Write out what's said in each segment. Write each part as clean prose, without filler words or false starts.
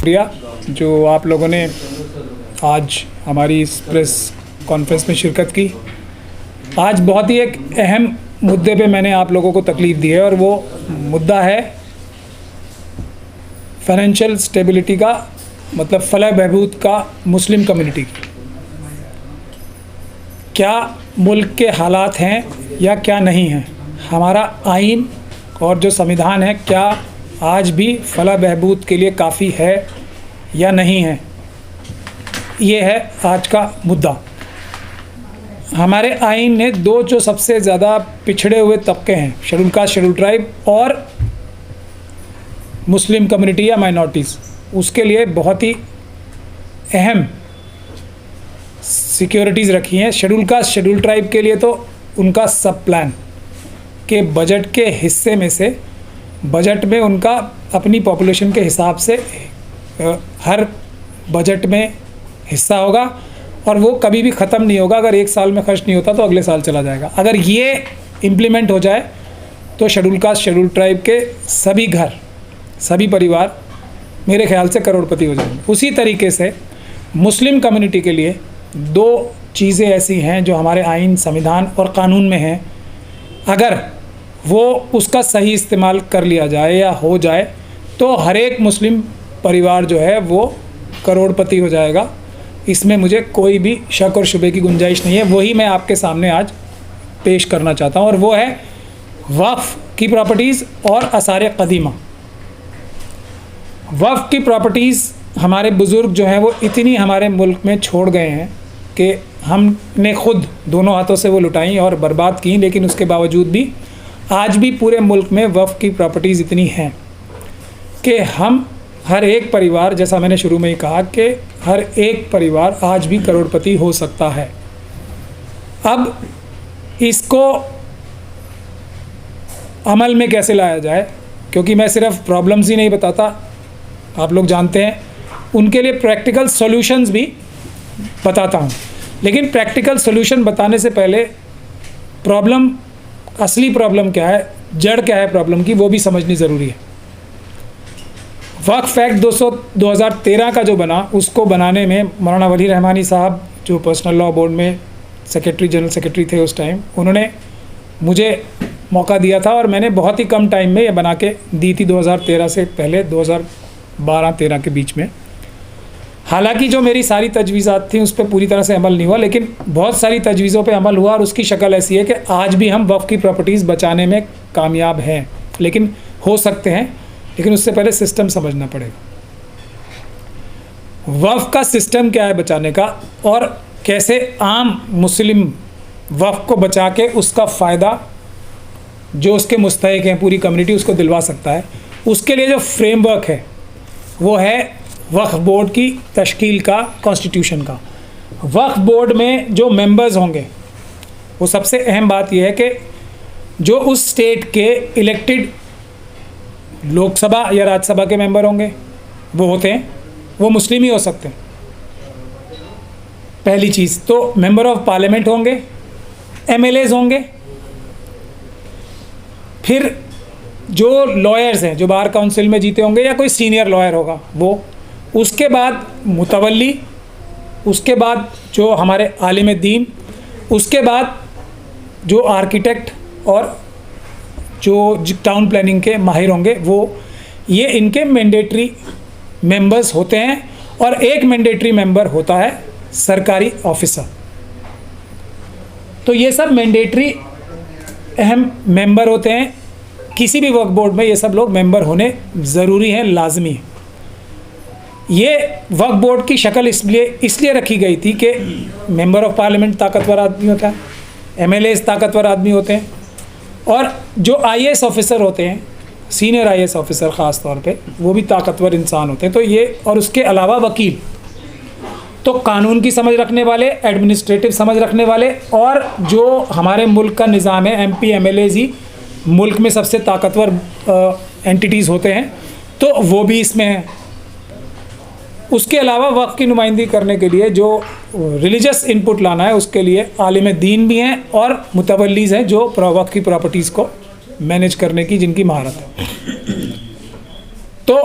शुक्रिया जो आप लोगों ने आज हमारी इस प्रेस कॉन्फ्रेंस में शिरकत की। आज बहुत ही एक अहम मुद्दे पे मैंने आप लोगों को तकलीफ़ दी है और वो मुद्दा है फाइनेंशियल स्टेबिलिटी का, मतलब फलाह बहबूद का मुस्लिम कम्युनिटी की। क्या मुल्क के हालात हैं या क्या नहीं हैं, हमारा आइन और जो संविधान है क्या आज भी फलाह बहबूद के लिए काफ़ी है या नहीं है, ये है आज का मुद्दा। हमारे आइन ने दो जो सबसे ज़्यादा पिछड़े हुए तबके हैं, शेड्यूल कास्ट, शेड्यूल ट्राइब और मुस्लिम कम्युनिटी या माइनॉरिटीज़, उसके लिए बहुत ही अहम सिक्योरिटीज़ रखी हैं। शेड्यूल कास्ट, शेड्यूल ट्राइब के लिए तो उनका सब प्लान के बजट के हिस्से में से, बजट में उनका अपनी पॉपुलेशन के हिसाब से हर बजट में हिस्सा होगा और वो कभी भी ख़त्म नहीं होगा। अगर एक साल में खर्च नहीं होता तो अगले साल चला जाएगा। अगर ये इम्प्लीमेंट हो जाए तो शेड्यूल कास्ट, शेड्यूल ट्राइब के सभी घर, सभी परिवार मेरे ख्याल से करोड़पति हो जाएंगे। उसी तरीके से मुस्लिम कम्युनिटी के लिए दो चीज़ें ऐसी हैं जो हमारे आइन, संविधान और कानून में हैं। अगर वो उसका सही इस्तेमाल कर लिया जाए या हो जाए तो हर एक मुस्लिम परिवार जो है वो करोड़पति हो जाएगा। इसमें मुझे कोई भी शक और शुबे की गुंजाइश नहीं है। वही मैं आपके सामने आज पेश करना चाहता हूँ और वो है वक्फ़ की प्रॉपर्टीज़ और आसार क़दीमा। वक्फ़ की प्रॉपर्टीज़ हमारे बुज़ुर्ग जो हैं वो इतनी हमारे मुल्क में छोड़ गए हैं कि हमने ख़ुद दोनों हाथों से वो लुटाई और बर्बाद की, लेकिन उसके बावजूद भी आज भी पूरे मुल्क में वक्फ़ की प्रॉपर्टीज़ इतनी हैं कि हम हर एक परिवार, जैसा मैंने शुरू में ही कहा कि हर एक परिवार आज भी करोड़पति हो सकता है। अब इसको अमल में कैसे लाया जाए, क्योंकि मैं सिर्फ प्रॉब्लम्स ही नहीं बताता, आप लोग जानते हैं, उनके लिए प्रैक्टिकल सॉल्यूशंस भी बताता हूँ। लेकिन प्रैक्टिकल सॉल्यूशन बताने से पहले प्रॉब्लम, असली प्रॉब्लम क्या है, जड़ क्या है प्रॉब्लम की, वो भी समझनी ज़रूरी है। वक्फ एक्ट 2013 का जो बना, उसको बनाने में मौलाना वली रहमानी साहब जो पर्सनल लॉ बोर्ड में सेक्रेटरी, जनरल सेक्रेटरी थे उस टाइम, उन्होंने मुझे मौका दिया था और मैंने बहुत ही कम टाइम में ये बना के दी थी। 2013 से पहले 2012-13 के बीच में। हालांकि जो मेरी सारी तजवीज़ात थी उस पर पूरी तरह से अमल नहीं हुआ, लेकिन बहुत सारी तजवीज़ों पे अमल हुआ और उसकी शक्ल ऐसी है कि आज भी हम वक्फ की प्रॉपर्टीज़ बचाने में कामयाब हैं। लेकिन हो सकते हैं, लेकिन उससे पहले सिस्टम समझना पड़ेगा। वक्फ का सिस्टम क्या है बचाने का और कैसे आम मुस्लिम वक्फ को बचा के उसका फ़ायदा जो उसके मुस्तहिक हैं, पूरी कम्युनिटी, उसको दिलवा सकता है। उसके लिए जो फ्रेमवर्क है वो है वक्फ बोर्ड की तश्कील का, कॉन्स्टिट्यूशन का। वक्फ बोर्ड में जो मेंबर्स होंगे, वो सबसे अहम बात यह है कि जो उस स्टेट के इलेक्टेड लोकसभा या राज्यसभा के मेंबर होंगे, वो होते हैं, वो मुस्लिम ही हो सकते हैं। पहली चीज़ तो मेंबर ऑफ पार्लियामेंट होंगे, एमएलएज होंगे, फिर जो लॉयर्स हैं जो बार काउंसिल में जीते होंगे या कोई सीनियर लॉयर होगा वो, उसके बाद मुतवल्ली, उसके बाद जो हमारे आलिम दीन, उसके बाद जो आर्किटेक्ट और जो टाउन प्लानिंग के माहिर होंगे वो, ये इनके मैंडेटरी मेंबर्स होते हैं। और एक मैंडेटरी मेंबर होता है सरकारी ऑफिसर। तो ये सब मैंडेटरी अहम मेंबर होते हैं किसी भी वक्फ बोर्ड में। ये सब लोग मेंबर होने ज़रूरी हैं, लाजमी है। ये वक्फ बोर्ड की शक्ल इसलिए रखी गई थी कि मेंबर ऑफ पार्लियामेंट ताकतवर आदमी होता है, एमएलएज ताकतवर आदमी होते हैं, और जो आईएएस ऑफिसर होते हैं, सीनियर आईएएस ऑफिसर ख़ास तौर पे, वो भी ताकतवर इंसान होते हैं। तो ये, और उसके अलावा वकील, तो कानून की समझ रखने वाले, एडमिनिस्ट्रेटिव समझ रखने वाले, और जो हमारे मुल्क का निज़ाम है, एमपी एमएलएज ही मुल्क में सबसे ताकतवर एंटिटीज़ होते हैं, तो वो भी इसमें हैं। उसके अलावा वक्फ की नुमाइंदगी करने के लिए जो रिलीजियस इनपुट लाना है, उसके लिए आलिम दीन भी हैं और मुतवल्लीज़ हैं जो वक्फ की प्रॉपर्टीज़ को मैनेज करने की जिनकी महारत है। तो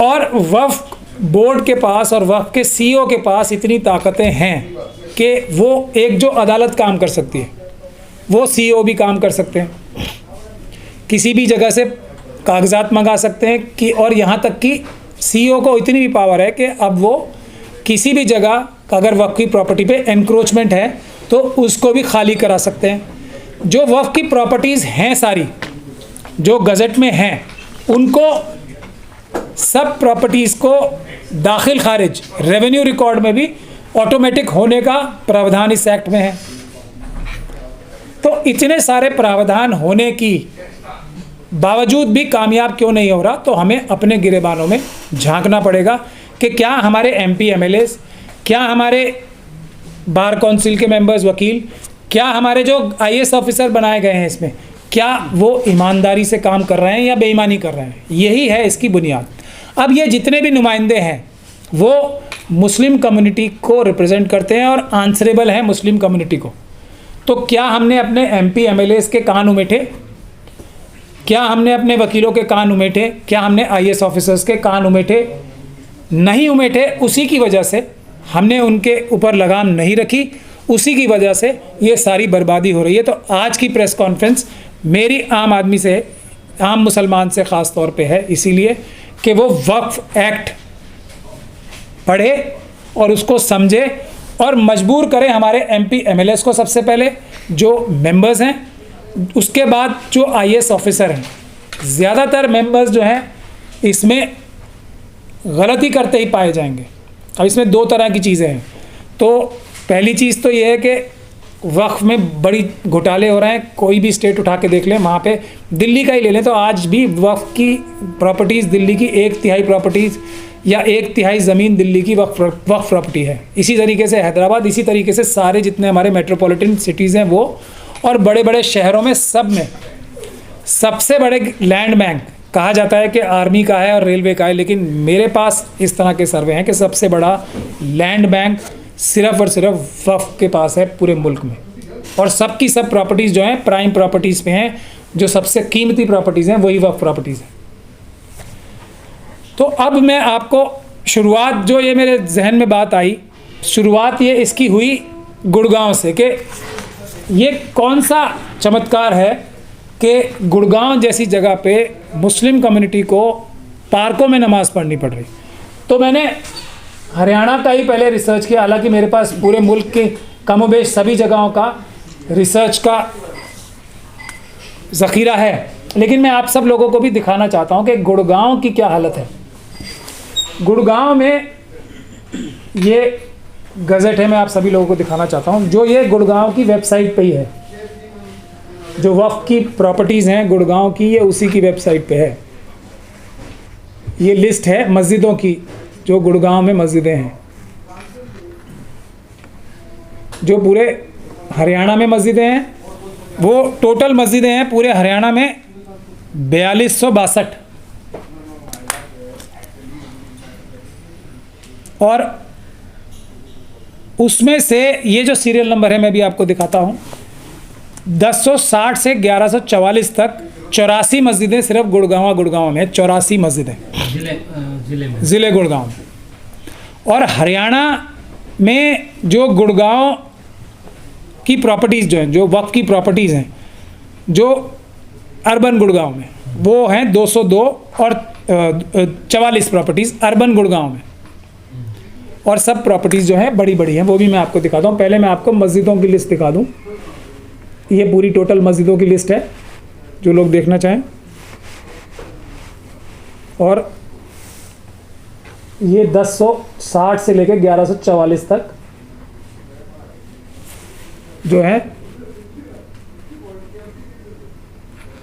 और वक्फ बोर्ड के पास और वक्फ के सीईओ के पास इतनी ताकतें हैं कि वो एक जो अदालत काम कर सकती है वो सीईओ भी काम कर सकते हैं, किसी भी जगह से कागजात मंगा सकते हैं कि, और यहाँ तक कि सीईओ को इतनी भी पावर है कि अब वो किसी भी जगह अगर वक्फ की प्रॉपर्टी पे एनक्रोचमेंट है तो उसको भी खाली करा सकते हैं। जो वक्फ की प्रॉपर्टीज़ हैं सारी जो गज़ट में हैं, उनको सब प्रॉपर्टीज़ को दाखिल खारिज रेवेन्यू रिकॉर्ड में भी ऑटोमेटिक होने का प्रावधान इस एक्ट में है। तो इतने सारे प्रावधान होने की बावजूद भी कामयाब क्यों नहीं हो रहा, तो हमें अपने गिरेबानों में झांकना पड़ेगा कि क्या हमारे एमपी एमएलएस, क्या हमारे बार काउंसिल के मेंबर्स, वकील, क्या हमारे जो आईएएस ऑफिसर बनाए गए हैं इसमें, क्या वो ईमानदारी से काम कर रहे हैं या बेईमानी कर रहे हैं। यही है इसकी बुनियाद। अब ये जितने भी नुमाइंदे हैं वो मुस्लिम कम्युनिटी को रिप्रेजेंट करते हैं और आंसरेबल हैं मुस्लिम कम्युनिटी को। तो क्या हमने अपने एमपी एमएलएस के कान उमेठे, क्या हमने अपने वकीलों के कान उमेठे, क्या हमने आईएएस ऑफिसर्स के कान उमेठे? नहीं उमेठे। उसी की वजह से हमने उनके ऊपर लगाम नहीं रखी, उसी की वजह से ये सारी बर्बादी हो रही है। तो आज की प्रेस कॉन्फ्रेंस मेरी आम आदमी से, आम मुसलमान से ख़ास तौर पे है, इसीलिए कि वो वक्फ एक्ट पढ़े और उसको समझे और मजबूर करें हमारे एमपी एमएलएस को, सबसे पहले जो मेंबर्स हैं, उसके बाद जो आईएएस ऑफिसर हैं। ज़्यादातर मेंबर्स जो हैं इसमें गलती करते ही पाए जाएंगे। अब इसमें दो तरह की चीज़ें हैं। तो पहली चीज़ तो ये है कि वक्फ में बड़ी घोटाले हो रहे हैं। कोई भी स्टेट उठा के देख लें, वहाँ पे दिल्ली का ही ले लें तो आज भी वक्फ की प्रॉपर्टीज़, दिल्ली की 1/3 प्रॉपर्टीज़ या 1/3 ज़मीन दिल्ली की वक्फ प्रॉपर्टी है। इसी तरीके से हैदराबाद, इसी तरीके से सारे जितने हमारे मेट्रोपॉलिटन सिटीज़ हैं वो, और बड़े बड़े शहरों में सब में सबसे बड़े लैंड बैंक कहा जाता है कि आर्मी का है और रेलवे का है, लेकिन मेरे पास इस तरह के सर्वे हैं कि सबसे बड़ा लैंड बैंक सिर्फ और सिर्फ वक्फ के पास है पूरे मुल्क में। और सब की सब प्रॉपर्टीज़ जो हैं प्राइम प्रॉपर्टीज़ पे हैं, जो सबसे कीमती प्रॉपर्टीज़ हैं वही वक्फ प्रॉपर्टीज़ हैं। तो अब मैं आपको शुरुआत, जो ये मेरे जहन में बात आई, शुरुआत ये इसकी हुई गुड़गांव से कि ये कौन सा चमत्कार है कि गुड़गांव जैसी जगह पे मुस्लिम कम्युनिटी को पार्कों में नमाज पढ़नी पड़ रही। तो मैंने हरियाणा का ही पहले रिसर्च किया, हालांकि मेरे पास पूरे मुल्क के कमोबेश सभी जगहों का रिसर्च का ज़ख़ीरा है, लेकिन मैं आप सब लोगों को भी दिखाना चाहता हूं कि गुड़गांव की क्या हालत है। गुड़गांव में ये गज़ट है, मैं आप सभी लोगों को दिखाना चाहता हूं, जो ये गुड़गांव की वेबसाइट पे ही है। जो वक्फ की प्रॉपर्टीज़ हैं गुड़गांव की, ये उसी की वेबसाइट पे है। ये लिस्ट है मस्जिदों की जो गुड़गांव में मस्जिदें हैं। जो पूरे हरियाणा में मस्जिदें हैं, वो टोटल मस्जिदें हैं पूरे हरियाणा में 4262, और उसमें से ये जो सीरियल नंबर है मैं भी आपको दिखाता हूँ, 1060 से 1144 तक 84 मस्जिदें सिर्फ गुड़गांव में, 84 मस्जिदें ज़िले गुड़गांव में। और हरियाणा में जो गुड़गांव की प्रॉपर्टीज़ जो हैं, जो वक्फ की प्रॉपर्टीज़ हैं, जो अर्बन गुड़गांव में, वो हैं 202 और 44 प्रॉपर्टीज़ अर्बन गुड़गांव में। और सब प्रॉपर्टीज़ जो हैं बड़ी बड़ी हैं, वो भी मैं आपको दिखाता हूँ। पहले मैं आपको मस्जिदों की लिस्ट दिखा दूँ। ये पूरी टोटल मस्जिदों की लिस्ट है, जो लोग देखना चाहें। और ये 1060 से लेकर 1144 तक जो है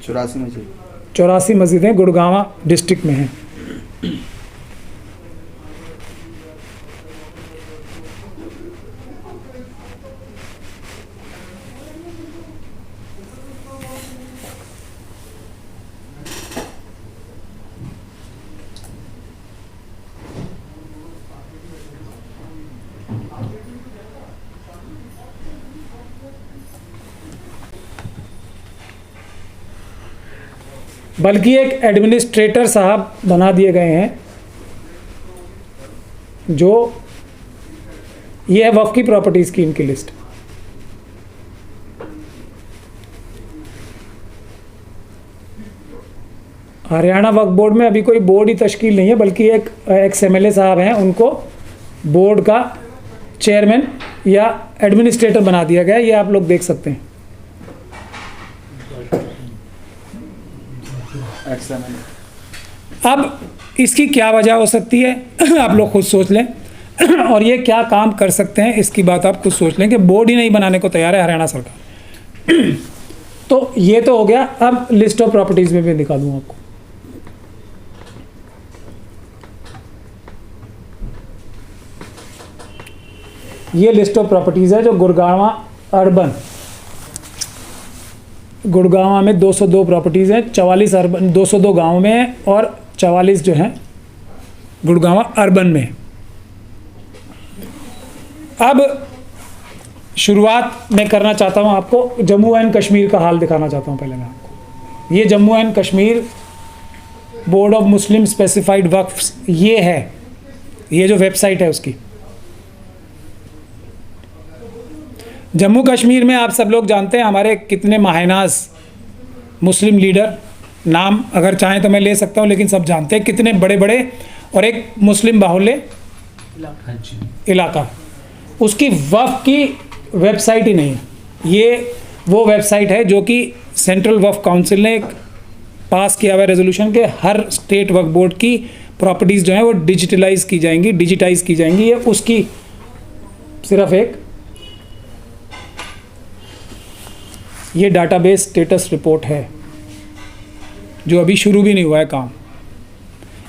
84 मस्जिदें गुड़गांव डिस्ट्रिक्ट में हैं। बल्कि एक एडमिनिस्ट्रेटर साहब बना दिए गए हैं जो ये है वक्फ की प्रॉपर्टी स्कीम की लिस्ट। हरियाणा वक्फ बोर्ड में अभी कोई बोर्ड ही तश्कील नहीं है, बल्कि एक एक्स MLA साहब हैं, उनको बोर्ड का चेयरमैन या एडमिनिस्ट्रेटर बना दिया गया है। ये आप लोग देख सकते हैं। अब इसकी क्या वजह हो सकती है आप लोग खुद सोच लें और ये क्या काम कर सकते हैं इसकी बात आप खुद सोच लें कि बोर्ड ही नहीं बनाने को तैयार है हरियाणा सरकार। तो ये तो हो गया। अब लिस्ट ऑफ प्रॉपर्टीज में भी दिखा दूं आपको। ये लिस्ट ऑफ प्रॉपर्टीज है जो गुड़गांव अर्बन, गुड़गांव में 202 प्रॉपर्टीज़ हैं, 44 अर्बन 202 गांव में है और 44 जो हैं गुड़गांव अर्बन में। अब शुरुआत मैं करना चाहता हूं, आपको जम्मू एंड कश्मीर का हाल दिखाना चाहता हूं। पहले मैं आपको ये Jammu and Kashmir board of Muslim specified waqfs, ये है, ये जो वेबसाइट है उसकी। जम्मू कश्मीर में आप सब लोग जानते हैं हमारे कितने माहनाज मुस्लिम लीडर, नाम अगर चाहें तो मैं ले सकता हूं, लेकिन सब जानते हैं कितने बड़े बड़े, और एक मुस्लिम बाहुल्य इलाका। उसकी वक्फ की वेबसाइट ही नहीं है। ये वो वेबसाइट है जो कि सेंट्रल वक्फ काउंसिल ने एक पास किया हुआ रेजोल्यूशन के हर स्टेट वक्फ बोर्ड की प्रॉपर्टीज़ जो हैं वो डिजिटाइज की जाएंगी। ये उसकी सिर्फ एक ये डाटाबेस स्टेटस रिपोर्ट है जो अभी शुरू भी नहीं हुआ है काम।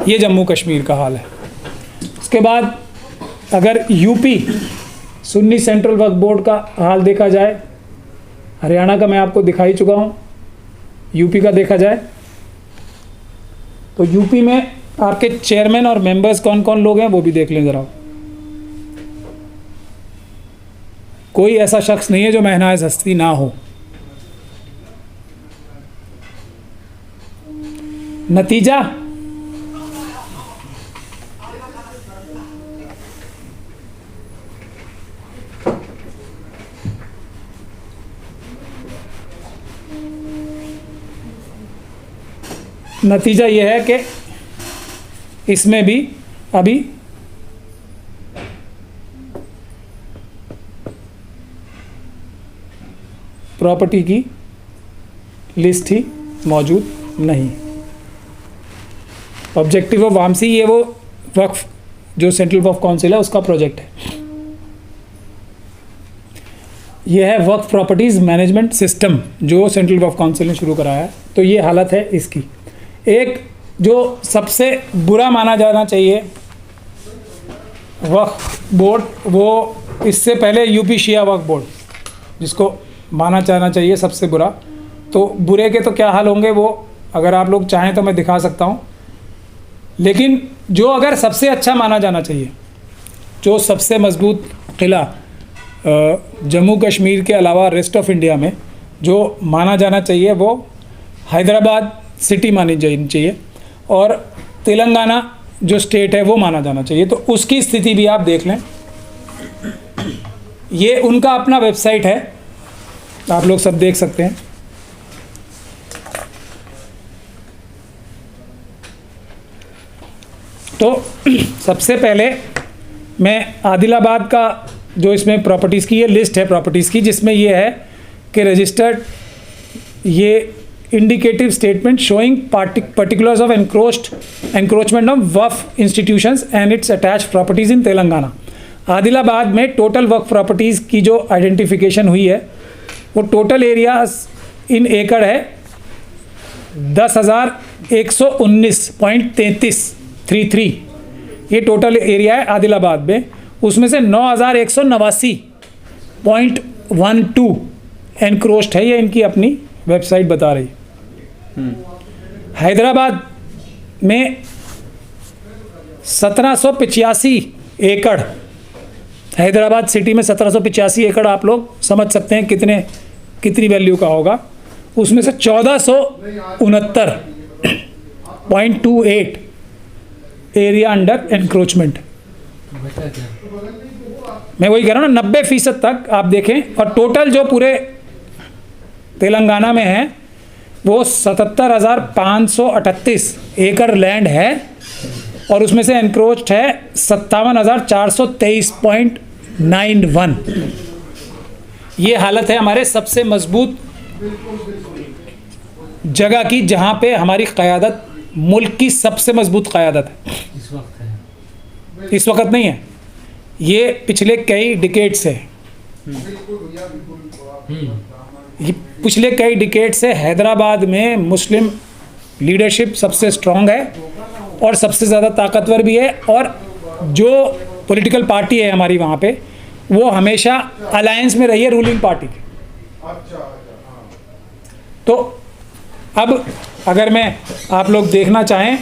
ये जम्मू कश्मीर का हाल है। उसके बाद अगर यूपी सुन्नी सेंट्रल वक्फ बोर्ड का हाल देखा जाए, हरियाणा का मैं आपको दिखा ही चुका हूँ, यूपी का देखा जाए तो यूपी में आपके चेयरमैन और मेंबर्स कौन कौन लोग हैं वो भी देख लें ज़रा। कोई ऐसा शख्स नहीं है जो महनाज हस्ती ना हो। नतीजा यह है कि इसमें भी अभी प्रॉपर्टी की लिस्ट ही मौजूद नहीं। ऑब्जेक्टिव ऑफ वामसी, ये वो वक्फ जो सेंट्रल वक्फ काउंसिल है उसका प्रोजेक्ट है। यह है वक्फ प्रॉपर्टीज़ मैनेजमेंट सिस्टम जो सेंट्रल वक्फ काउंसिल ने शुरू कराया है। तो ये हालत है इसकी। एक जो सबसे बुरा माना जाना चाहिए वक्फ बोर्ड, वो इससे पहले यूपी शिया वक्फ बोर्ड, जिसको माना जाना चाहिए सबसे बुरा। तो बुरे के तो क्या हाल होंगे वो अगर आप लोग चाहें तो मैं दिखा सकता हूँ, लेकिन जो अगर सबसे अच्छा माना जाना चाहिए, जो सबसे मजबूत किला जम्मू कश्मीर के अलावा रेस्ट ऑफ इंडिया में जो माना जाना चाहिए वो हैदराबाद सिटी मानी जानी चाहिए और तेलंगाना जो स्टेट है वो माना जाना चाहिए। तो उसकी स्थिति भी आप देख लें। ये उनका अपना वेबसाइट है, आप लोग सब देख सकते हैं। तो सबसे पहले मैं आदिलाबाद का जो इसमें प्रॉपर्टीज़ की ये लिस्ट है प्रॉपर्टीज़ की, जिसमें ये है कि रजिस्टर्ड ये indicative statement showing particulars of encroachment of waqf institutions and its attach properties in Telangana. Adilabad में टोटल वक्फ प्रॉपर्टीज़ की जो आइडेंटिफिकेशन हुई है वो टोटल एरिया इन एकड़ है 10,119.33 ये टोटल एरिया है आदिलाबाद में। उसमें से 9,189.12 एनक्रोच्ड है, ये इनकी अपनी वेबसाइट बता रही। हैदराबाद में 1785 एकड़, हैदराबाद सिटी में 1785 एकड़, आप लोग समझ सकते हैं कितनी वैल्यू का होगा। उसमें से 1469.28 एरिया अंडर एनक्रोचमेंट। बचा क्या? मैं वही कह रहा हूँ ना, 90% तक आप देखें। और टोटल जो पूरे तेलंगाना में है वो 77,538 एकड़ लैंड है, और उसमें से एनक्रोच्ड है 57,423.91। ये हालत है हमारे सबसे मजबूत जगह की, जहाँ पे हमारी क़यादत, मुल्क की सबसे मजबूत क़यादत है। इस वक्त है। इस वक्त नहीं है, ये पिछले कई डिकेड से, ये पिछले कई डिकेड से हैदराबाद में मुस्लिम लीडरशिप सबसे स्ट्रॉन्ग है और सबसे ज़्यादा ताकतवर भी है। और जो पॉलिटिकल पार्टी है हमारी वहाँ पे, वो हमेशा अलायंस में रही है रूलिंग पार्टी की। तो अब अगर मैं आप लोग देखना चाहें,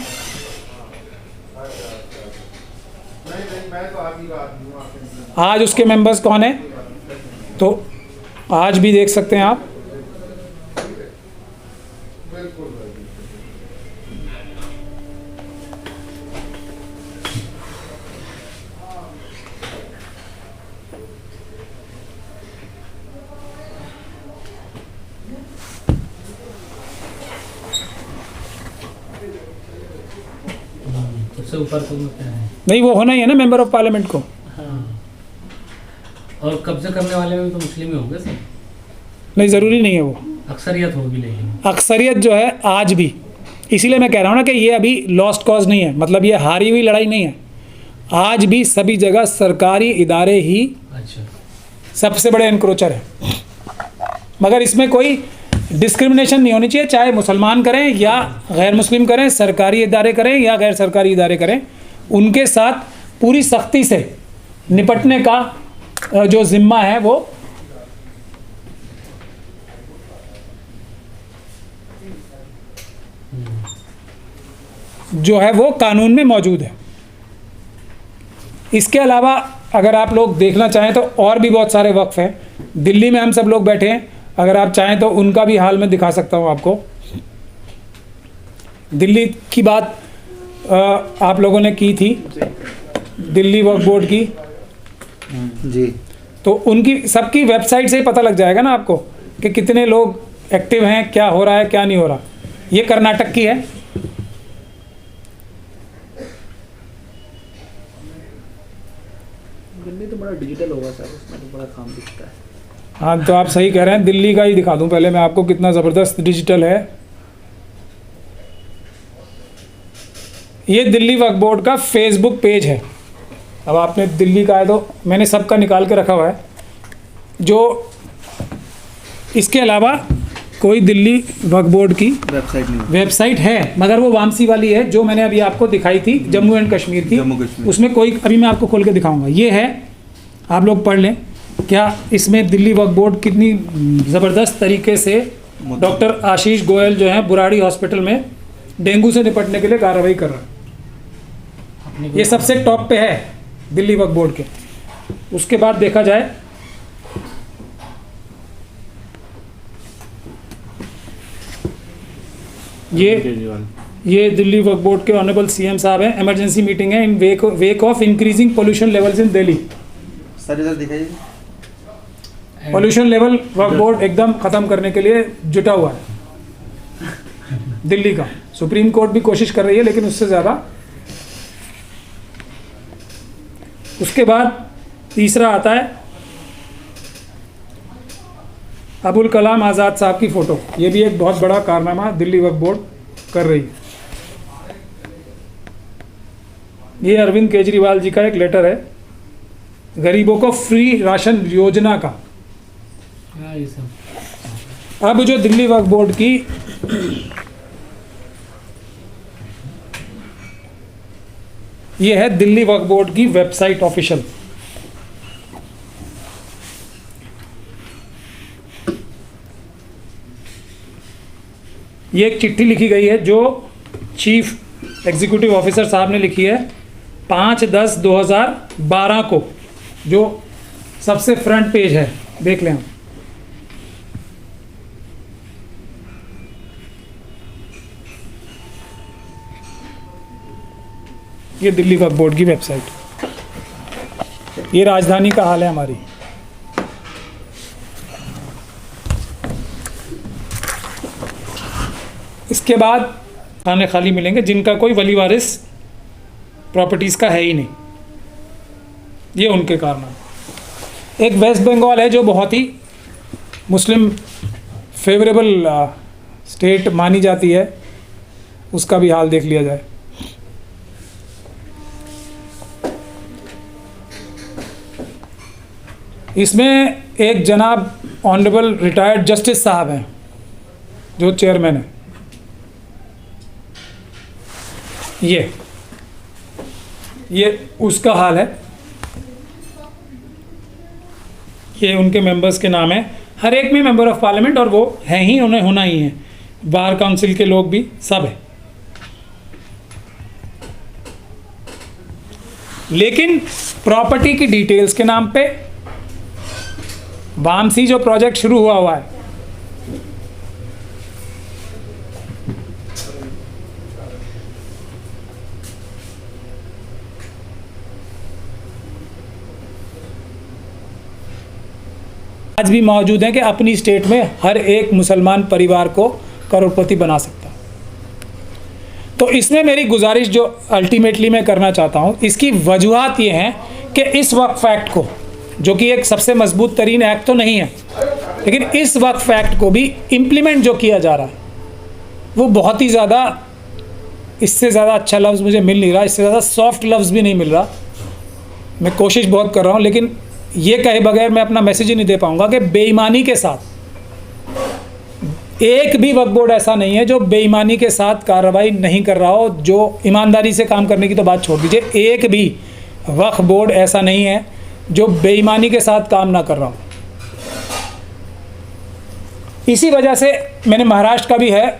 आज उसके मेंबर्स कौन है, तो आज भी देख सकते हैं आप। सबसे ऊपर तो क्या है? नहीं, वो होना ही है ना मेंबर ऑफ पार्लियामेंट को। हाँ। और कब्जा करने वाले में तो मुस्लिम ही होंगे सर। नहीं, ज़रूरी नहीं है वो, अक्सरियत होगी लेकिन। अक्सरियत जो है आज भी, इसीलिए मैं कह रहा हूँ ना कि ये अभी लॉस्ट कॉज नहीं है, मतलब ये हारी हुई लड़ाई नहीं है। आज भी सभी जगह सरकारी इदारे ही अच्छा। सबसे बड़े एनक्रोचर हैं। मगर इसमें कोई डिस्क्रिमिनेशन नहीं होनी चाहिए, चाहे मुसलमान करें या गैर मुस्लिम करें, सरकारी इदारे करें या गैर सरकारी इदारे करें, उनके साथ पूरी सख्ती से निपटने का जो जिम्मा है वो जो है वो कानून में मौजूद है। इसके अलावा अगर आप लोग देखना चाहें तो और भी बहुत सारे वक्फ हैं। दिल्ली में हम सब लोग बैठे हैं, अगर आप चाहें तो उनका भी हाल मैं दिखा सकता हूं आपको। दिल्ली की बात आप लोगों ने की थी, दिल्ली वक्फ बोर्ड की जी, तो उनकी सबकी वेबसाइट से ही पता लग जाएगा ना आपको कि कितने लोग एक्टिव हैं, क्या हो रहा है क्या नहीं हो रहा। ये कर्नाटक की है। दिल्ली तो बड़ा डिजिटल होगा सर, उसमें तो बड़ा काम दिखता है। हाँ, तो आप सही कह रहे हैं। दिल्ली का ही दिखा दूं पहले मैं आपको, कितना ज़बरदस्त डिजिटल है। ये दिल्ली वक्फ बोर्ड का फेसबुक पेज है। अब आपने दिल्ली का है तो मैंने सबका निकाल के रखा हुआ है। जो इसके अलावा कोई दिल्ली वक्फ बोर्ड की वेबसाइट है, मगर वो वामसी वाली है जो मैंने अभी आपको दिखाई थी, जम्मू एंड कश्मीर की। उसमें कोई, अभी मैं आपको खोल के दिखाऊंगा। ये है, आप लोग पढ़ लें क्या इसमें दिल्ली वक्फ बोर्ड कितनी ज़बरदस्त तरीके से डॉक्टर आशीष गोयल जो हैं बुराड़ी हॉस्पिटल में डेंगू से निपटने के लिए कार्रवाई कर रहा है। ये सबसे टॉप पे है दिल्ली वक्फ बोर्ड के। उसके बाद देखा जाए ये दिल्ली वक्फ बोर्ड के ऑनरेबल सीएम साहब हैं। इमरजेंसी मीटिंग है in wake of increasing pollution levels in Delhi. Sir इधर दिखाइए। पोल्यूशन लेवल वक्फ बोर्ड एकदम ख़त्म करने के लिए जुटा हुआ है दिल्ली का। सुप्रीम कोर्ट भी कोशिश कर रही है, लेकिन उससे ज़्यादा। उसके बाद तीसरा आता है अबुल कलाम आज़ाद साहब की फ़ोटो। ये भी एक बहुत बड़ा कारनामा दिल्ली वक्फ बोर्ड कर रही है। ये अरविंद केजरीवाल जी का एक लेटर है, गरीबों को फ्री राशन योजना का। ये सब अब जो दिल्ली वक्फ बोर्ड की ये है दिल्ली वक्फ बोर्ड की वेबसाइट ऑफिशियल। ये एक चिट्ठी लिखी गई है जो चीफ एग्जीक्यूटिव ऑफिसर साहब ने लिखी है 5/10/2012 को, जो सबसे फ्रंट पेज है, देख लें हम। ये दिल्ली वक्फ बोर्ड की वेबसाइट। ये राजधानी का हाल है हमारी। इसके बाद खाने खाली मिलेंगे जिनका कोई वली वारिस प्रॉपर्टीज़ का है ही नहीं, ये उनके कारण है। एक वेस्ट बंगाल है जो बहुत ही मुस्लिम फेवरेबल स्टेट मानी जाती है, उसका भी हाल देख लिया जाए। इसमें एक जनाब ऑनरेबल रिटायर्ड जस्टिस साहब हैं जो चेयरमैन है। ये उसका हाल है, ये उनके मेंबर्स के नाम है। हर एक में मेंबर ऑफ पार्लियामेंट, और वो हैं ही, उन्हें होना ही है। बार काउंसिल के लोग भी सब है। लेकिन प्रॉपर्टी की डिटेल्स के नाम पे वामसी जो प्रोजेक्ट शुरू हुआ है, आज भी मौजूद है कि अपनी स्टेट में हर एक मुसलमान परिवार को करोड़पति बना सकता है। तो इसमें मेरी गुजारिश जो अल्टीमेटली मैं करना चाहता हूँ, इसकी वजूहात ये हैं कि इस वक्फ एक्ट को, जो कि एक सबसे मजबूत तरीन एक्ट तो नहीं है, लेकिन इस वक्फ एक्ट को भी इम्प्लीमेंट जो किया जा रहा है वो बहुत ही ज़्यादा, इससे ज़्यादा अच्छा लफ्ज़ मुझे मिल नहीं रहा, इससे ज़्यादा सॉफ्ट लफ्ज़ भी नहीं मिल रहा। मैं कोशिश बहुत कर रहा हूँ, लेकिन ये कहे बगैर मैं अपना मैसेज ही नहीं दे पाऊँगा कि बेईमानी के साथ, एक भी वक्फ बोर्ड ऐसा नहीं है जो बेईमानी के साथ कार्रवाई नहीं कर रहा हो, जो ईमानदारी से काम करने की तो बात छोड़ दीजिए, एक भी वक्फ बोर्ड ऐसा नहीं है जो बेईमानी के साथ काम ना कर रहा हो। इसी वजह से मैंने महाराष्ट्र का भी है,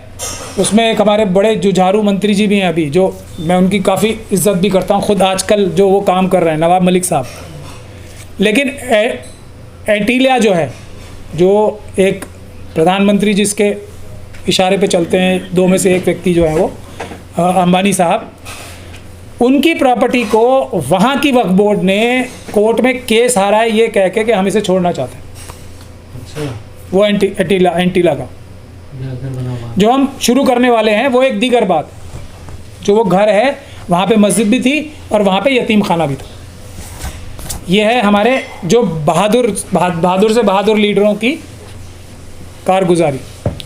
उसमें एक हमारे बड़े जुझारू मंत्री जी भी हैं अभी, जो मैं उनकी काफ़ी इज्जत भी करता हूँ, खुद आजकल जो वो काम कर रहे हैं, नवाब मलिक साहब। लेकिन एंटीलिया जो है, जो एक प्रधानमंत्री जिसके इशारे पे चलते हैं, दो में से एक व्यक्ति जो है वो अंबानी साहब, उनकी प्रॉपर्टी को वहाँ की वक्फ बोर्ड ने कोर्ट में केस हारा है ये कह के कि हम इसे छोड़ना चाहते हैं। अच्छा, वो एंटीला का घर बना हुआ। जो हम शुरू करने वाले हैं वो एक दीगर बात, जो वो घर है वहाँ पे मस्जिद भी थी और वहाँ पे यतीम खाना भी था। ये है हमारे जो बहादुर से बहादुर लीडरों की कारगुजारी,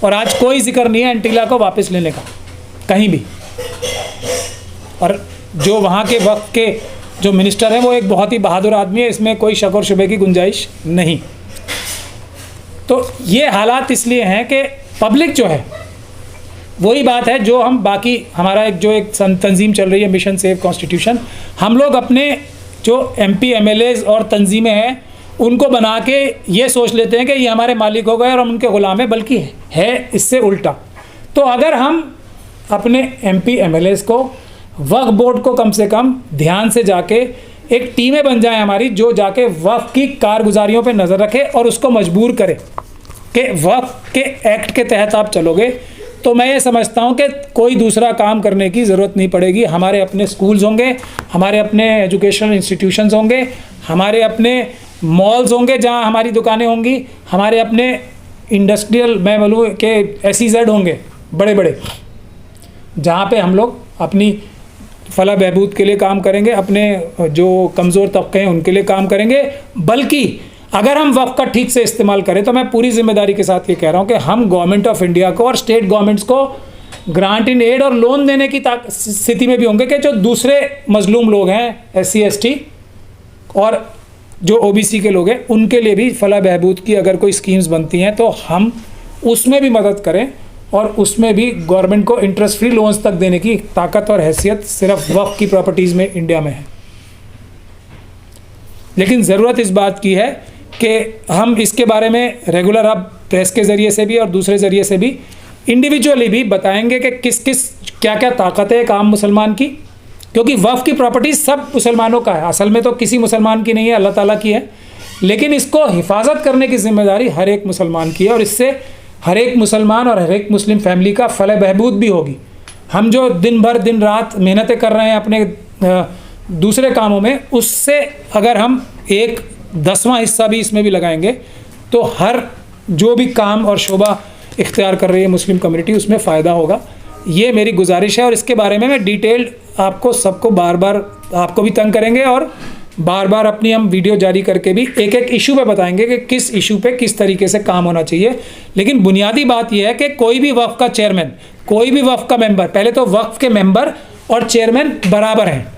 और आज कोई जिक्र नहीं है एंटीला को वापस लेने का कहीं भी। और जो वहाँ के वक्त के जो मिनिस्टर हैं वो एक बहुत ही बहादुर आदमी है, इसमें कोई शक और शुबे की गुंजाइश नहीं। तो ये हालात इसलिए हैं कि पब्लिक जो है, वही बात है जो हम बाकी हमारा एक तंजीम चल रही है मिशन सेव कॉन्स्टिट्यूशन, हम लोग अपने जो MP MLAs और तंजीमें हैं उनको बना के ये सोच लेते हैं कि ये हमारे मालिक हो गए और हम उनके ग़ुलाम हैं, बल्कि है इससे उल्टा। तो अगर हम अपने MP MLAs को, वक्फ बोर्ड को कम से कम ध्यान से जाके एक टीमें बन जाएं हमारी, जो जाके वक्फ की कारगुजारियों पे नज़र रखे और उसको मजबूर करे कि वक्फ के एक्ट के तहत आप चलोगे, तो मैं ये समझता हूँ कि कोई दूसरा काम करने की ज़रूरत नहीं पड़ेगी। हमारे अपने स्कूल्स होंगे, हमारे अपने एजुकेशनल इंस्टीट्यूशंस होंगे, हमारे अपने मॉल्स होंगे जहाँ हमारी दुकानें होंगी, हमारे अपने इंडस्ट्रियल, मैं बोलूँ कि SEZ होंगे बड़े बड़े, जहाँ पे हम लोग अपनी फलाह बहबूद के लिए काम करेंगे, अपने जो कमज़ोर तबके हैं उनके लिए काम करेंगे। बल्कि अगर हम वक्फ का ठीक से इस्तेमाल करें, तो मैं पूरी जिम्मेदारी के साथ ये कह रहा हूँ कि हम गवर्नमेंट ऑफ इंडिया को और स्टेट गवर्नमेंट्स को ग्रांट इन एड और लोन देने की स्थिति में भी होंगे कि जो दूसरे मजलूम लोग हैं, SC ST और जो OBC के लोग हैं, उनके लिए भी फलाह बहबूद की अगर कोई स्कीम्स बनती हैं तो हम उसमें भी मदद करें, और उसमें भी गवर्नमेंट को इंटरेस्ट फ्री लोन्स तक देने की ताकत और हैसियत सिर्फ वक्फ की प्रॉपर्टीज़ में इंडिया में है। लेकिन ज़रूरत इस बात की है कि हम इसके बारे में रेगुलर अब प्रेस के ज़रिए से भी और दूसरे ज़रिए से भी इंडिविजुअली भी बताएंगे कि किस किस क्या क्या ताकत है एक आम मुसलमान की, क्योंकि वक्फ की प्रॉपर्टी सब मुसलमानों का है, असल में तो किसी मुसलमान की नहीं है, अल्लाह ताला की है, लेकिन इसको हिफाजत करने की जिम्मेदारी हर एक मुसलमान की है, और इससे हर एक मुसलमान और हर एक मुस्लिम फैमिली का फलाह बहबूद भी होगी। हम जो दिन भर दिन रात मेहनतें कर रहे हैं अपने दूसरे कामों में, उससे अगर हम एक 10वां हिस्सा भी इसमें भी लगाएंगे तो हर जो भी काम और शोबा इख्तियार कर रही है मुस्लिम कम्युनिटी उसमें फ़ायदा होगा। ये मेरी गुजारिश है और इसके बारे में मैं डिटेल्ड आपको सबको बार बार आपको भी तंग करेंगे और बार बार अपनी हम वीडियो जारी करके भी एक एक इशू पे बताएंगे कि किस इशू पे किस तरीके से काम होना चाहिए। लेकिन बुनियादी बात यह है कि कोई भी वक्फ का चेयरमैन, कोई भी वक्फ का मेंबर, पहले तो वक्फ के मेंबर और चेयरमैन बराबर हैं,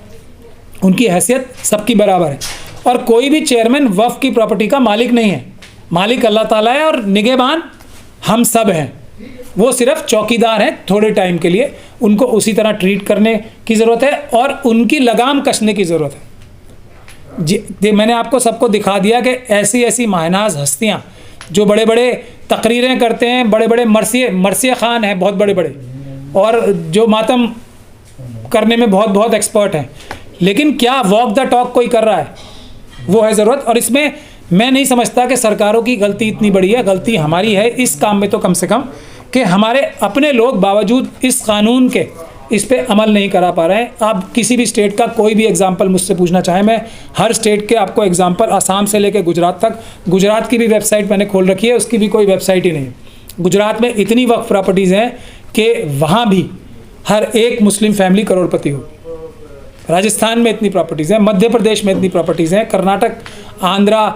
उनकी हैसियत सबकी बराबर है और कोई भी चेयरमैन वक्फ की प्रॉपर्टी का मालिक नहीं है। मालिक अल्लाह ताला है और निगहबान हम सब हैं। वो सिर्फ चौकीदार हैं थोड़े टाइम के लिए, उनको उसी तरह ट्रीट करने की ज़रूरत है और उनकी लगाम कसने की ज़रूरत है। जी मैंने आपको सबको दिखा दिया कि ऐसी ऐसी माहनाज हस्तियाँ जो बड़े बड़े तकरीरें करते हैं, बड़े बड़े मरसिया ख़ान हैं बहुत बड़े बड़े, और जो मातम करने में बहुत बहुत एक्सपर्ट हैं, लेकिन क्या वॉक द टॉक कोई कर रहा है, वो है ज़रूरत। और इसमें मैं नहीं समझता कि सरकारों की गलती इतनी बड़ी है, गलती हमारी है इस काम में तो कम से कम कि हमारे अपने लोग बावजूद इस कानून के इस पे अमल नहीं करा पा रहे हैं। आप किसी भी स्टेट का कोई भी एग्जांपल मुझसे पूछना चाहें, मैं हर स्टेट के आपको एग्जांपल, आसाम से लेकर गुजरात तक, गुजरात की भी वेबसाइट मैंने खोल रखी है, उसकी भी कोई वेबसाइट ही नहीं। गुजरात में इतनी वक्फ प्रॉपर्टीज़ हैं कि वहाँ भी हर एक मुस्लिम फैमिली करोड़पति हो। राजस्थान में इतनी प्रॉपर्टीज़ हैं, मध्य प्रदेश में इतनी प्रॉपर्टीज़ हैं, कर्नाटक, आंध्रा,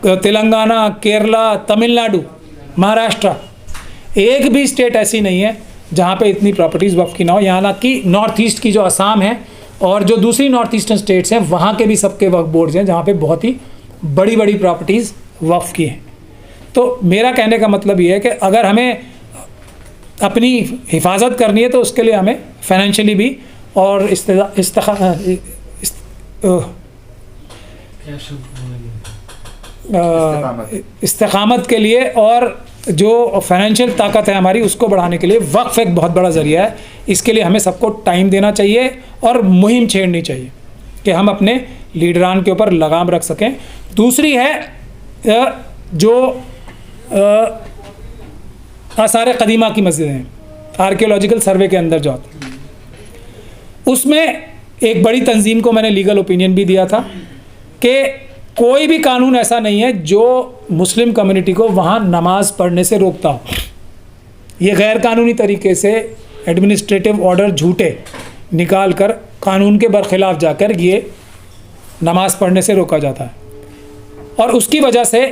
तेलंगाना, केरला, तमिलनाडु, महाराष्ट्र, एक भी स्टेट ऐसी नहीं है जहाँ पे इतनी प्रॉपर्टीज़ वक्फ की ना हो। यहाँ ना कि नॉर्थ ईस्ट की जो असम है और जो दूसरी नॉर्थ ईस्टर्न स्टेट्स हैं वहाँ के भी सबके वक्फ बोर्ड्स हैं जहाँ पे बहुत ही बड़ी बड़ी प्रॉपर्टीज़ वक्फ की हैं। तो मेरा कहने का मतलब ये है कि अगर हमें अपनी हिफाजत करनी है तो उसके लिए हमें फाइनेंशियली भी और इस्तेकामत के लिए और जो फाइनेंशियल ताकत है हमारी उसको बढ़ाने के लिए वक्फ एक बहुत बड़ा ज़रिया है। इसके लिए हमें सबको टाइम देना चाहिए और मुहिम छेड़नी चाहिए कि हम अपने लीडरान के ऊपर लगाम रख सकें। दूसरी है जो आसार क़दीमा की मस्जिदें हैं, आर्कियोलॉजिकल सर्वे के अंदर जो आती है, उसमें एक बड़ी तंजीम को मैंने लीगल ओपिनियन भी दिया था कि कोई भी कानून ऐसा नहीं है जो मुस्लिम कम्युनिटी को वहाँ नमाज पढ़ने से रोकता हो। ये गैर कानूनी तरीके से एडमिनिस्ट्रेटिव ऑर्डर झूठे निकाल कर कानून के बरखिलाफ़ जाकर ये नमाज पढ़ने से रोका जाता है और उसकी वजह से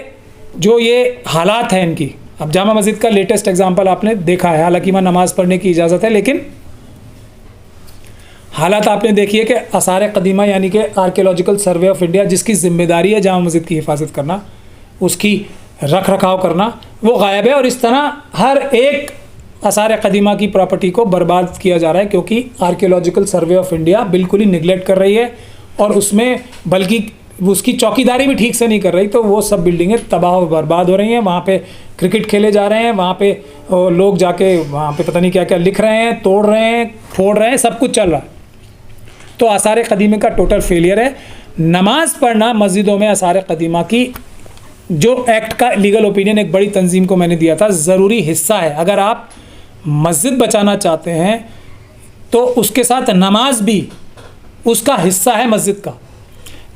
जो ये हालात हैं इनकी, अब जामा मस्जिद का लेटेस्ट एग्जांपल आपने देखा है, हालांकि वहाँ नमाज पढ़ने की इजाज़त है लेकिन हालात आपने देखिए कि आसार क़दीमा यानी कि आर्कियोलॉजिकल सर्वे ऑफ इंडिया जिसकी ज़िम्मेदारी है जामा मस्जिद की हिफाजत करना, उसकी रख रखाव करना, वो गायब है। और इस तरह हर एक आसार क़दीमा की प्रॉपर्टी को बर्बाद किया जा रहा है क्योंकि आर्कियोलॉजिकल सर्वे ऑफ इंडिया बिल्कुल ही निगलेक्ट कर रही है और उसमें बल्कि उसकी चौकीदारी भी ठीक से नहीं कर रही। तो वो सब बिल्डिंगें तबाह और बर्बाद हो रही हैं। वहाँ पे क्रिकेट खेले जा रहे हैं, वहाँ पे लोग जाके वहाँ पे पता नहीं क्या क्या लिख रहे हैं, तोड़ रहे हैं, फोड़ रहे हैं, सब कुछ चल रहा है। तो आसार क़दीमा का टोटल फेलियर है। नमाज पढ़ना मस्जिदों में आसार क़दीमा की जो एक्ट का लीगल ओपिनियन एक बड़ी तंजीम को मैंने दिया था, ज़रूरी हिस्सा है। अगर आप मस्जिद बचाना चाहते हैं तो उसके साथ नमाज भी उसका हिस्सा है मस्जिद का।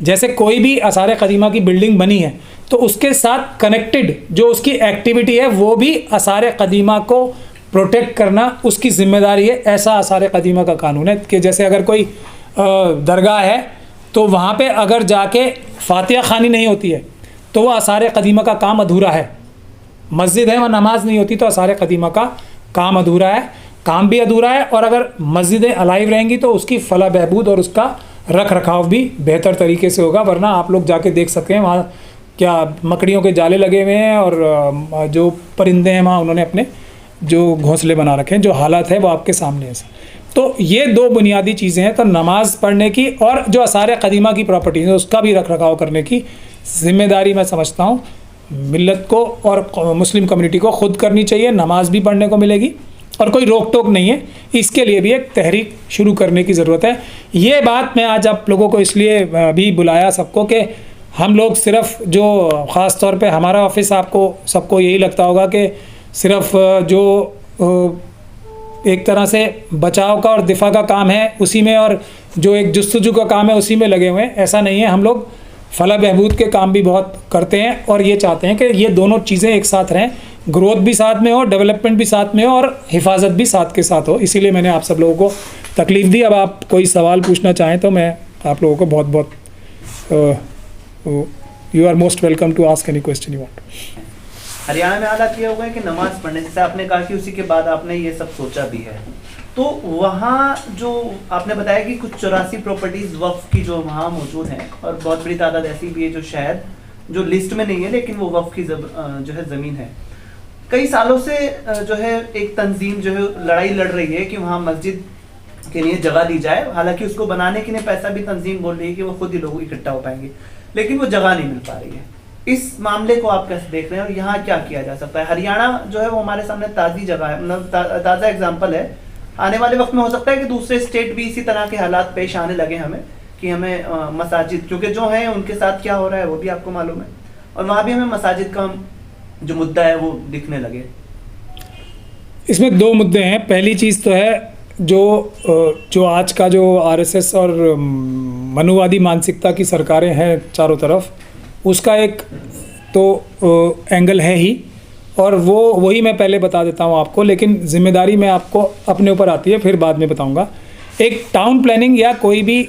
जैसे कोई भी आसार क़दीमा की बिल्डिंग बनी है तो उसके साथ कनेक्टेड जो उसकी एक्टिविटी है वो भी आसार क़दीमा को प्रोटेक्ट करना उसकी ज़िम्मेदारी है। ऐसा आसार क़दीमा का कानून है कि जैसे अगर कोई दरगाह है तो वहाँ पे अगर जाके फातिहा ख़ानी नहीं होती है तो वो आसार क़दीमा का काम अधूरा है। मस्जिद है वहाँ नमाज नहीं होती तो आसार क़दीमा का काम अधूरा है, काम भी अधूरा है। और अगर मस्जिदें अलाइव रहेंगी तो उसकी फलाह बहबूद और उसका रख रखाव भी बेहतर तरीके से होगा। वरना आप लोग जाके देख सकते हैं वहाँ क्या मकड़ियों के जाले लगे हुए हैं और जो परिंदे हैं वहाँ उन्होंने अपने जो घोंसले बना रखे हैं, जो हालात है वो आपके सामने है। तो ये दो बुनियादी चीज़ें हैं, तो नमाज पढ़ने की और जो आसार क़दीमा की प्रॉपर्टी है उसका भी रख रखाव करने की ज़िम्मेदारी मैं समझता हूँ मिल्लत को और मुस्लिम कम्युनिटी को ख़ुद करनी चाहिए। नमाज भी पढ़ने को मिलेगी और कोई रोक टोक नहीं है। इसके लिए भी एक तहरीक शुरू करने की ज़रूरत है। ये बात मैं आज आप लोगों को इसलिए भी बुलाया सबको कि हम लोग सिर्फ़ जो ख़ास तौर पे हमारा ऑफिस आपको सबको यही लगता होगा कि सिर्फ़ जो एक तरह से बचाव का और दिफा का काम है उसी में, और जो एक जुस्तजू का काम है उसी में लगे हुए हैं। ऐसा नहीं है। हम लोग फलाह बहबूद के काम भी बहुत करते हैं और ये चाहते हैं कि ये दोनों चीज़ें एक साथ रहें, ग्रोथ भी साथ में हो, डेवलपमेंट भी साथ में हो और हिफाजत भी साथ के साथ हो। इसीलिए मैंने आप सब लोगों को तकलीफ़ दी। अब आप कोई सवाल पूछना चाहें तो मैं आप लोगों को बहुत बहुत you are most welcome to ask any question you want. Haryana में हालात ये हो गए कि नमाज पढ़ने से आपने कहा कि उसी के बाद आपने ये सब सोचा भी है, तो वहाँ जो आपने बताया कि कुछ 84 प्रॉपर्टीज वक्फ की जो वहाँ मौजूद हैं और बहुत बड़ी तादाद ऐसी भी है जो शायद जो लिस्ट में नहीं है लेकिन वो वक्फ की जो है ज़मीन है। कई सालों से जो है एक तंजीम जो है लड़ाई लड़ रही है कि वहाँ मस्जिद के लिए जगह दी जाए, हालांकि उसको बनाने के लिए पैसा भी तंजीम बोल रही है कि वो खुद ही लोग इकट्ठा हो पाएंगे, लेकिन वो जगह नहीं मिल पा रही है। इस मामले को आप कैसे देख रहे हैं और यहाँ क्या किया जा सकता है? हरियाणा जो है वो हमारे सामने ताज़ी जगह है, मतलब ताज़ा एग्जाम्पल है। आने वाले वक्त में हो सकता है कि दूसरे स्टेट भी इसी तरह के हालात पेश आने लगे हमें कि हमें मसाजिद, क्योंकि जो हैं उनके साथ क्या हो रहा है वो भी आपको मालूम है, और वहाँ भी हमें मसाजिद का जो मुद्दा है वो दिखने लगे। इसमें दो मुद्दे हैं। पहली चीज़ तो है जो आज का जो आरएसएस और मनुवादी मानसिकता की सरकारें हैं चारों तरफ, उसका एक तो एंगल है ही, और वही मैं पहले बता देता हूँ आपको, लेकिन जिम्मेदारी मैं आपको अपने ऊपर आती है, फिर बाद में बताऊँगा। एक टाउन प्लानिंग या कोई भी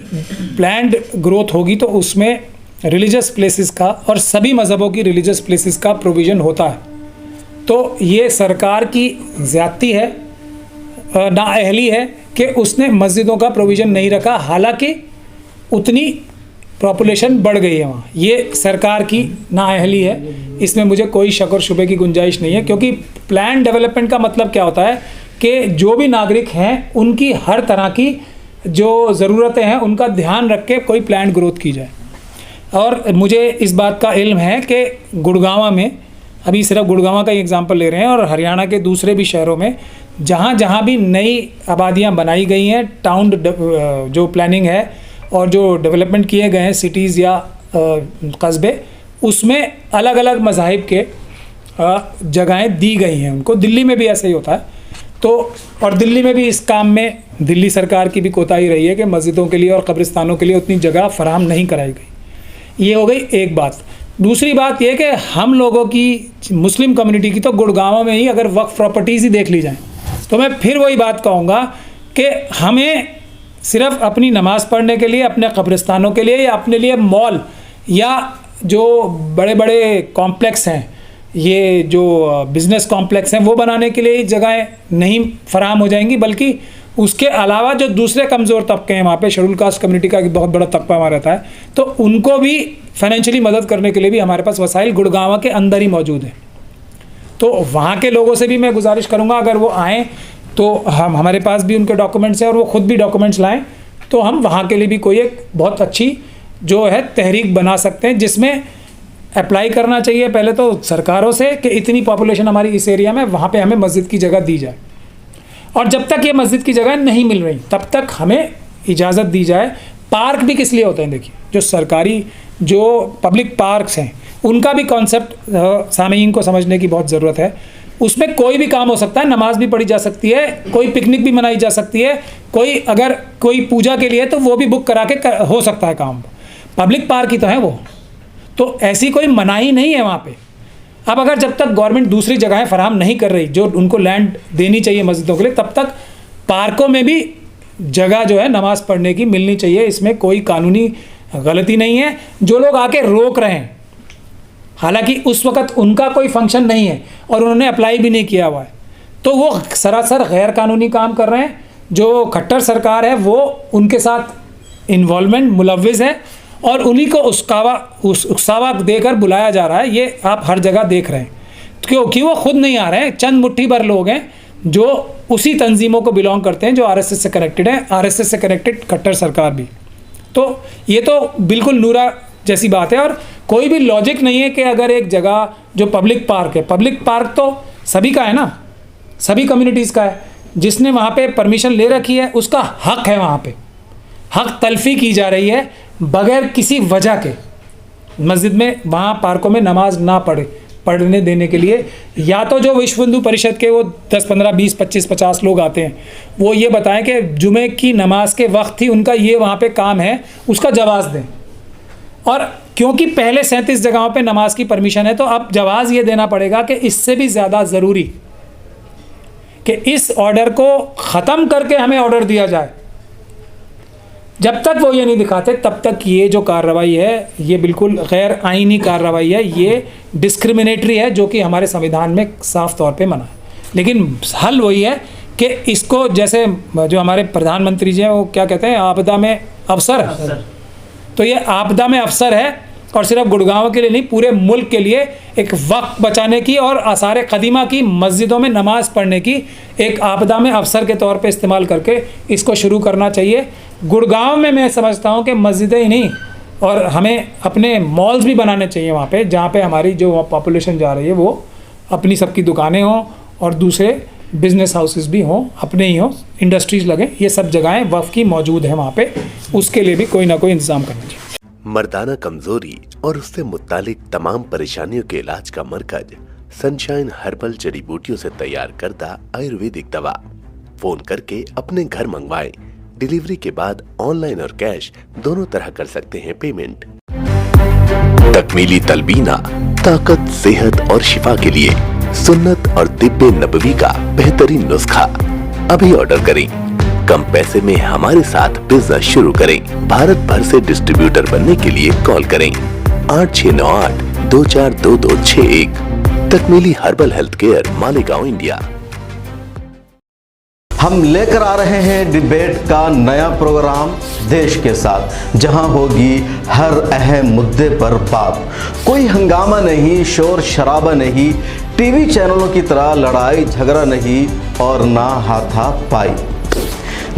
प्लान्ड ग्रोथ होगी तो उसमें रिलीजियस प्लेसेस का और सभी मज़हबों की रिलीजियस प्लेसेस का प्रोविज़न होता है। तो ये सरकार की ज़्यादती है, नाअहली है कि उसने मस्जिदों का प्रोविज़न नहीं रखा, हालांकि उतनी पॉपुलेशन बढ़ गई है वहाँ। ये सरकार की नाअहली है, इसमें मुझे कोई शक और शुबे की गुंजाइश नहीं है, क्योंकि प्लान डेवलपमेंट का मतलब क्या होता है कि जो भी नागरिक हैं उनकी हर तरह की जो ज़रूरतें हैं उनका ध्यान रख के कोई प्लान ग्रोथ की जाए। और मुझे इस बात का इल्म है कि गुड़गांव में, अभी सिर्फ गुड़गांव का ही एग्जांपल ले रहे हैं, और हरियाणा के दूसरे भी शहरों में जहाँ भी नई आबादियाँ बनाई गई हैं, टाउन जो प्लानिंग है और जो डेवलपमेंट किए गए हैं सिटीज़ या कस्बे, उसमें अलग अलग मज़ाहिब के जगहें दी गई हैं उनको। दिल्ली में भी ऐसा ही होता है। तो और दिल्ली में भी इस काम में दिल्ली सरकार की भी कोताही रही है कि मस्जिदों के लिए और कब्रिस्तानों के लिए उतनी जगह फराहम नहीं कराई गई। ये हो गई एक बात। दूसरी बात ये कि हम लोगों की मुस्लिम कम्युनिटी की तो गुड़गांव में ही अगर वक्फ प्रॉपर्टीज़ ही देख ली जाए तो मैं फिर वही बात कहूँगा कि हमें सिर्फ अपनी नमाज़ पढ़ने के लिए, अपने कब्रिस्तानों के लिए या अपने लिए मॉल या जो बड़े बड़े कॉम्प्लेक्स हैं, ये जो बिज़नेस कॉम्प्लेक्स हैं, वो बनाने के लिए जगहें नहीं फराहम हो जाएंगी, बल्कि उसके अलावा जो दूसरे कमज़ोर तबके हैं वहाँ पे, शेड्यूल कास्ट कम्युनिटी का एक बहुत बड़ा तबका हमारा रहता है, तो उनको भी फाइनेंशियली मदद करने के लिए भी हमारे पास वसाइल गुड़गांव के अंदर ही मौजूद हैं। तो वहाँ के लोगों से भी मैं गुजारिश करूँगा अगर वो आएँ तो हमारे पास भी उनके डॉक्यूमेंट्स हैं और वो ख़ुद भी डॉक्यूमेंट्स लाएँ, तो हम वहाँ के लिए भी कोई एक बहुत अच्छी जो है तहरीक बना सकते हैं, जिसमें अप्लाई करना चाहिए पहले तो सरकारों से कि इतनी पॉपुलेशन हमारी इस एरिया में, वहाँ पे हमें मस्जिद की जगह दी जाए, और जब तक ये मस्जिद की जगह नहीं मिल रही तब तक हमें इजाज़त दी जाए। पार्क भी किस लिए होते हैं? देखिए, जो सरकारी जो पब्लिक पार्क्स हैं उनका भी कॉन्सेप्ट सामीन को समझने की बहुत ज़रूरत है। उसमें कोई भी काम हो सकता है, नमाज भी पढ़ी जा सकती है, कोई पिकनिक भी मनाई जा सकती है, कोई अगर कोई पूजा के लिए तो वो भी बुक करा के हो सकता है काम। पब्लिक पार्क ही तो है वो, तो ऐसी कोई मनाही नहीं है वहाँ पे। अब अगर जब तक गवर्नमेंट दूसरी जगहें फराहम नहीं कर रही जो उनको लैंड देनी चाहिए मस्जिदों के लिए, तब तक पार्कों में भी जगह जो है नमाज़ पढ़ने की मिलनी चाहिए। इसमें कोई कानूनी गलती नहीं है। जो लोग आके रोक रहे हैं, हालांकि उस वक़्त उनका कोई फंक्शन नहीं है और उन्होंने अप्लाई भी नहीं किया हुआ है, तो वो सरासर गैर कानूनी काम कर रहे हैं। जो खट्टर सरकार है वो उनके साथ इन्वॉल्वमेंट मुलव्विज़ है और उन्हीं को उकसावा देकर बुलाया जा रहा है। ये आप हर जगह देख रहे हैं, क्योंकि वो खुद नहीं आ रहे हैं। चंद मुट्ठी भर लोग हैं जो उसी तंजीमों को बिलोंग करते हैं जो आरएसएस से कनेक्टेड हैं, आरएसएस से कनेक्टेड खट्टर सरकार भी। तो ये तो बिल्कुल नूरा जैसी बात है, और कोई भी लॉजिक नहीं है कि अगर एक जगह जो पब्लिक पार्क है, पब्लिक पार्क तो सभी का है ना, सभी कम्युनिटीज़ का है, जिसने वहाँ पे परमिशन ले रखी है उसका हक है, वहाँ पे हक तलफी की जा रही है बगैर किसी वजह के। मस्जिद में, वहाँ पार्कों में नमाज ना पढ़ने देने के लिए या तो जो विश्व हिंदू परिषद के वो 10, 15, 20, 25, 50 लोग आते हैं, वो ये बताएं कि जुमे की नमाज के वक्त ही उनका ये वहाँ पे काम है, उसका जवाब दें। और क्योंकि पहले 37 जगहों पे नमाज की परमिशन है, तो अब जवाज़ ये देना पड़ेगा कि इससे भी ज़्यादा ज़रूरी कि इस ऑर्डर को ख़त्म करके हमें ऑर्डर दिया जाए। जब तक वो ये नहीं दिखाते तब तक ये जो कार्रवाई है ये बिल्कुल गैर आइनी कार्रवाई है, ये डिस्क्रिमिनेटरी है, जो कि हमारे संविधान में साफ तौर पे मना है। लेकिन हल वही है कि इसको, जैसे जो हमारे प्रधानमंत्री जी हैं वो क्या कहते हैं, आपदा में अवसर। तो ये आपदा में अवसर है, और सिर्फ गुड़गांव के लिए नहीं, पूरे मुल्क के लिए एक वक्त बचाने की और आसार कदीमा की मस्जिदों में नमाज़ पढ़ने की एक आपदा में अवसर के तौर पे इस्तेमाल करके इसको शुरू करना चाहिए। गुड़गांव में मैं समझता हूँ कि मस्जिदें ही नहीं, और हमें अपने मॉल्स भी बनाने चाहिए वहाँ पे, जहाँ पे हमारी जो पॉपुलेशन जा रही है वो अपनी सबकी दुकानें हों और दूसरे बिजनेस हाउसेस भी हों, अपने ही हों, इंडस्ट्रीज़ लगें। ये सब जगहें वफ़ की मौजूद हैं वहाँ पे, उसके लिए भी कोई ना कोई इंतज़ाम करना चाहिए। मर्दाना कमजोरी और उससे मुत्तालिक तमाम परेशानियों के इलाज का मरकज सनशाइन हर्बल जड़ी बूटियों से तैयार करदा आयुर्वेदिक दवा। फोन करके अपने घर मंगवाएं। डिलीवरी के बाद ऑनलाइन और कैश दोनों तरह कर सकते हैं पेमेंट। तकमीली तलबीना, ताकत, सेहत और शिफा के लिए सुन्नत और तिब्बे नबवी का बेहतरीन नुस्खा। अभी ऑर्डर करें, कम पैसे में हमारे साथ बिजनेस शुरू करें। भारत भर से डिस्ट्रीब्यूटर बनने के लिए कॉल करें 8698242261। Takmeeli herbal health care, Malegaon, India. हम लेकर आ रहे हैं डिबेट का नया प्रोग्राम देश के साथ, जहां होगी हर अहम मुद्दे पर बात। कोई हंगामा नहीं, शोर शराबा नहीं, टीवी चैनलों की तरह लड़ाई झगड़ा नहीं और ना हाथापाई।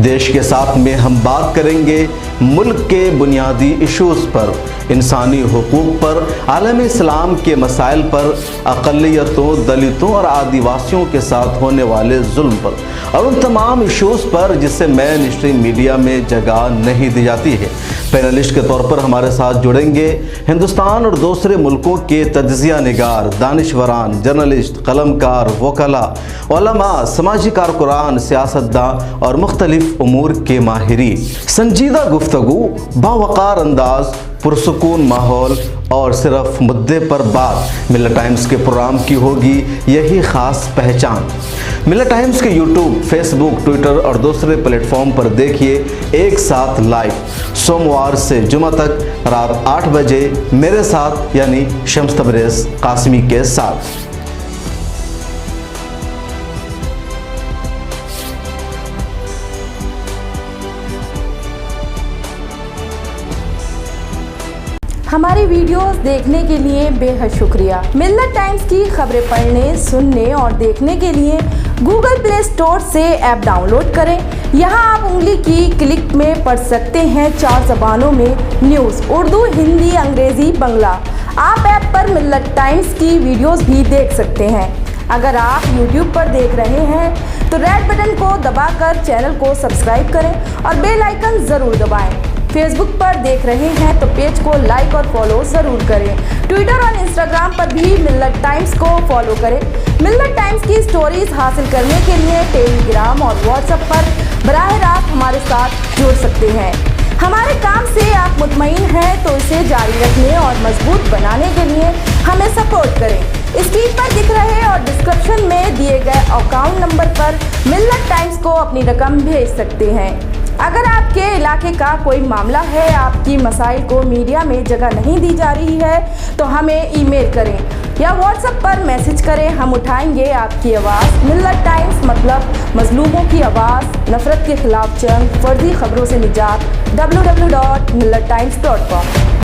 देश के साथ में हम बात करेंगे मुल्क के बुनियादी इश्यूज़ पर, इंसानी हुकूक पर, आलम इस्लाम के मसाइल पर, अक़लियतों, दलितों और आदिवासियों के साथ होने वाले जुल्म पर, और उन तमाम इश्यूज़ पर जिसे मेन स्ट्रीम मीडिया में जगह नहीं दी जाती है। पैनलिस्ट के तौर पर हमारे साथ जुड़ेंगे हिंदुस्तान और दूसरे मुल्कों के तज्ज़िया निगार, दानिशवरान, जर्नलिस्ट, कलमकार, वकला, उलमा, समाजी कारकुरान, सियासतदान और मुख्तलिफ उमूर के माहिरीन। संजीदा गुफ्तगू, बावकार अंदाज, पुरसुकून माहौल और सिर्फ मुद्दे पर बात। मिल्लत टाइम्स के प्रोग्राम की होगी यही ख़ास पहचान। मिल्लत टाइम्स के यूट्यूब, फेसबुक, ट्विटर और दूसरे प्लेटफॉर्म पर देखिए एक साथ लाइव, सोमवार से जुमा तक रात 8 बजे मेरे साथ यानी शम्स तबरेज़ कासिमी के साथ। हमारी वीडियोस देखने के लिए बेहद शुक्रिया। मिल्लत टाइम्स की खबरें पढ़ने, सुनने और देखने के लिए गूगल प्ले स्टोर से ऐप डाउनलोड करें। यहां आप उंगली की क्लिक में पढ़ सकते हैं 4 ज़बानों में न्यूज़, उर्दू, हिंदी, अंग्रेज़ी, बंगला। आप ऐप पर मिल्लत टाइम्स की वीडियोस भी देख सकते हैं। अगर आप YouTube पर देख रहे हैं तो रेड बटन को दबाकर चैनल को सब्सक्राइब करें और बेल आइकन ज़रूर दबाएं। फेसबुक पर देख रहे हैं तो पेज को लाइक और फॉलो ज़रूर करें। ट्विटर और इंस्टाग्राम पर भी मिल्लत टाइम्स को फॉलो करें। मिल्लत टाइम्स की स्टोरीज हासिल करने के लिए टेलीग्राम और व्हाट्सएप पर बराह रास्त हमारे साथ जुड़ सकते हैं। हमारे काम से आप मुतमईन हैं तो इसे जारी रखने और मजबूत बनाने के लिए हमें सपोर्ट करें। स्क्रीन पर दिख रहे और डिस्क्रिप्शन में दिए गए अकाउंट नंबर पर मिल्लत टाइम्स को अपनी रकम भेज सकते हैं। अगर आपके इलाके का कोई मामला है, आपकी मसाइल को मीडिया में जगह नहीं दी जा रही है, तो हमें ईमेल करें या व्हाट्सएप पर मैसेज करें। हम उठाएंगे आपकी आवाज़। मिल्लत टाइम्स मतलब मजलूमों की आवाज़, नफरत के खिलाफ जंग, फर्जी खबरों से निजात। www.millattimes.com